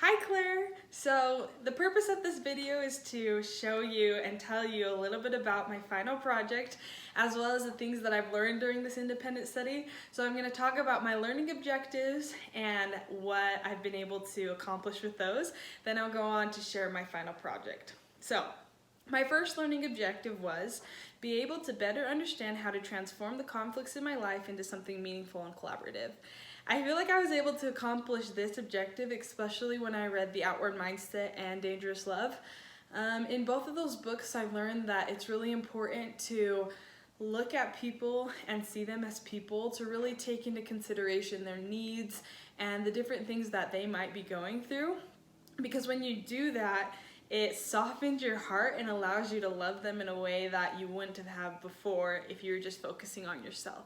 Hi Claire! So the purpose of this video is to show you and tell you a little bit about my final project as well as the things that I've learned during this independent study. So I'm going to talk about my learning objectives and what I've been able to accomplish with those. Then I'll go on to share my final project. So my first learning objective was be able to better understand how to transform the conflicts in my life into something meaningful and collaborative. I feel like I was able to accomplish this objective, especially when I read The Outward Mindset and Dangerous Love. In both of those books, I learned that it's really important to look at people and see them as people, to really take into consideration their needs and the different things that they might be going through. Because when you do that, it softens your heart and allows you to love them in a way that you wouldn't have before if you were just focusing on yourself.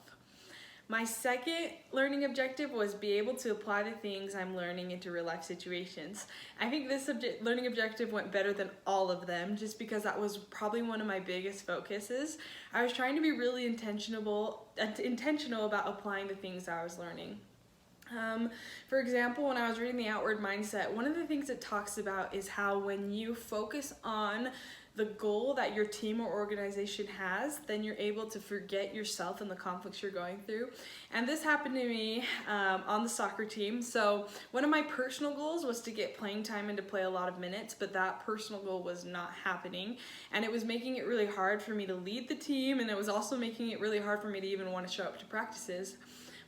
My second learning objective was be able to apply the things I'm learning into real life situations. I think this learning objective went better than all of them just because that was probably one of my biggest focuses. I was trying to be really intentional about applying the things I was learning. For example, when I was reading The Outward Mindset, one of the things it talks about is how when you focus on the goal that your team or organization has, then you're able to forget yourself and the conflicts you're going through. And this happened to me on the soccer team. So one of my personal goals was to get playing time and to play a lot of minutes, but that personal goal was not happening. And it was making it really hard for me to lead the team, and it was also making it really hard for me to even want to show up to practices.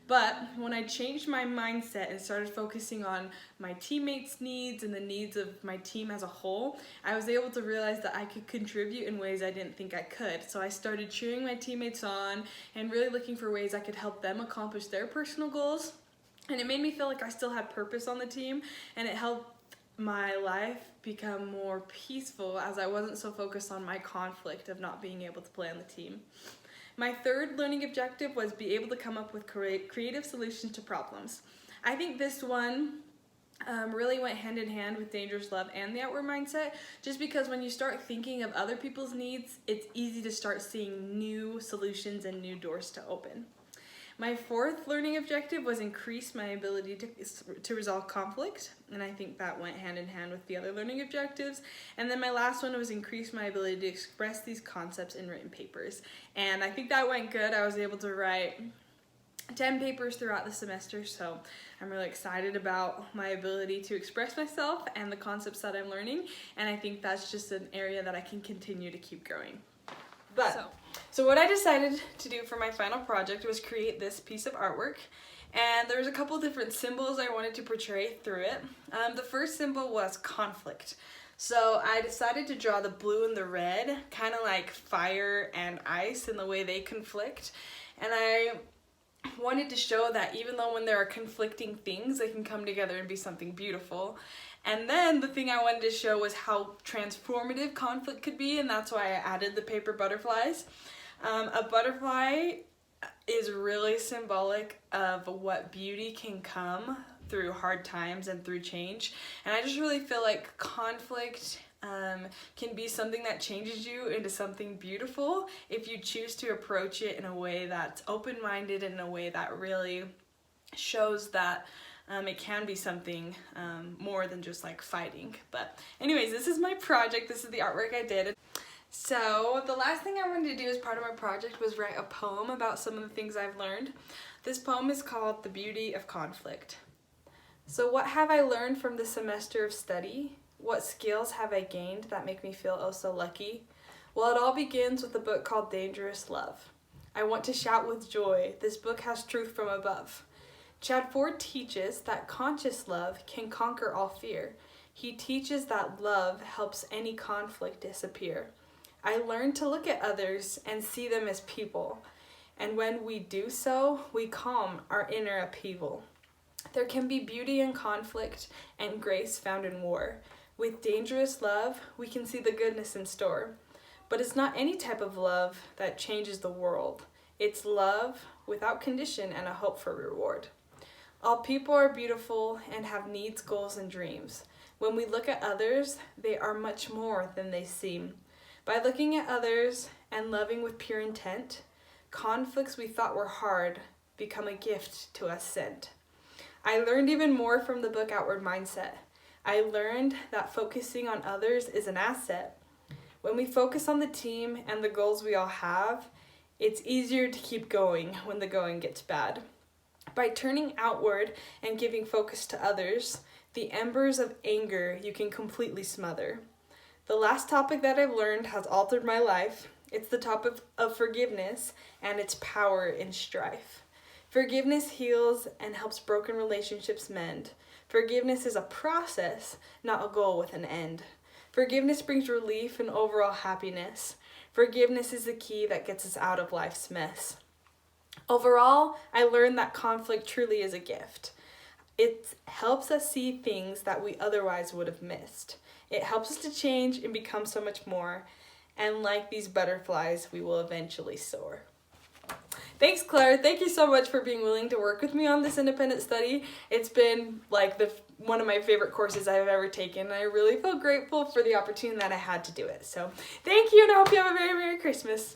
But when I changed my mindset and started focusing on my teammates' needs and the needs of my team as a whole, I was able to realize that I could contribute in ways I didn't think I could. So I started cheering my teammates on and really looking for ways I could help them accomplish their personal goals. And it made me feel like I still had purpose on the team, and it helped my life become more peaceful as I wasn't so focused on my conflict of not being able to play on the team. My third learning objective was be able to come up with creative solutions to problems. I think this one really went hand in hand with Dangerous Love and The Outward Mindset, just because when you start thinking of other people's needs, it's easy to start seeing new solutions and new doors to open. My fourth learning objective was increase my ability to resolve conflict, and I think that went hand in hand with the other learning objectives. And then my last one was increase my ability to express these concepts in written papers, and I think that went good. I was able to write 10 papers throughout the semester, so I'm really excited about my ability to express myself and the concepts that I'm learning, and I think that's just an area that I can continue to keep growing. So what I decided to do for my final project was create this piece of artwork, and there was a couple different symbols I wanted to portray through it. The first symbol was conflict. So I decided to draw the blue and the red, kind of like fire and ice in the way they conflict. And I wanted to show that even though when there are conflicting things, they can come together and be something beautiful. And then the thing I wanted to show was how transformative conflict could be, and that's why I added the paper butterflies. A butterfly is really symbolic of what beauty can come through hard times and through change. And I just really feel like conflict can be something that changes you into something beautiful if you choose to approach it in a way that's open-minded and in a way that really shows that it can be something more than just like fighting. But anyways, this is my project. This is the artwork I did. So the last thing I wanted to do as part of my project was write a poem about some of the things I've learned. This poem is called The Beauty of Conflict. So what have I learned from this semester of study? What skills have I gained that make me feel oh so lucky? Well, it all begins with a book called Dangerous Love. I want to shout with joy, this book has truth from above. Chad Ford teaches that conscious love can conquer all fear. He teaches that love helps any conflict disappear. I learned to look at others and see them as people, and when we do so, we calm our inner upheaval. There can be beauty in conflict and grace found in war. With Dangerous Love, we can see the goodness in store. But it's not any type of love that changes the world. It's love without condition and a hope for reward. All people are beautiful and have needs, goals, and dreams. When we look at others, they are much more than they seem. By looking at others and loving with pure intent, conflicts we thought were hard become a gift to us sent. I learned even more from the book Outward Mindset. I learned that focusing on others is an asset. When we focus on the team and the goals we all have, it's easier to keep going when the going gets bad. By turning outward and giving focus to others, the embers of anger you can completely smother. The last topic that I've learned has altered my life. It's the topic of forgiveness and its power in strife. Forgiveness heals and helps broken relationships mend. Forgiveness is a process, not a goal with an end. Forgiveness brings relief and overall happiness. Forgiveness is the key that gets us out of life's mess. Overall, I learned that conflict truly is a gift. It helps us see things that we otherwise would have missed. It helps us to change and become so much more. And like these butterflies, we will eventually soar. Thanks, Claire. Thank you so much for being willing to work with me on this independent study. It's been like one of my favorite courses I've ever taken. And I really feel grateful for the opportunity that I had to do it. So thank you, and I hope you have a very Merry Christmas.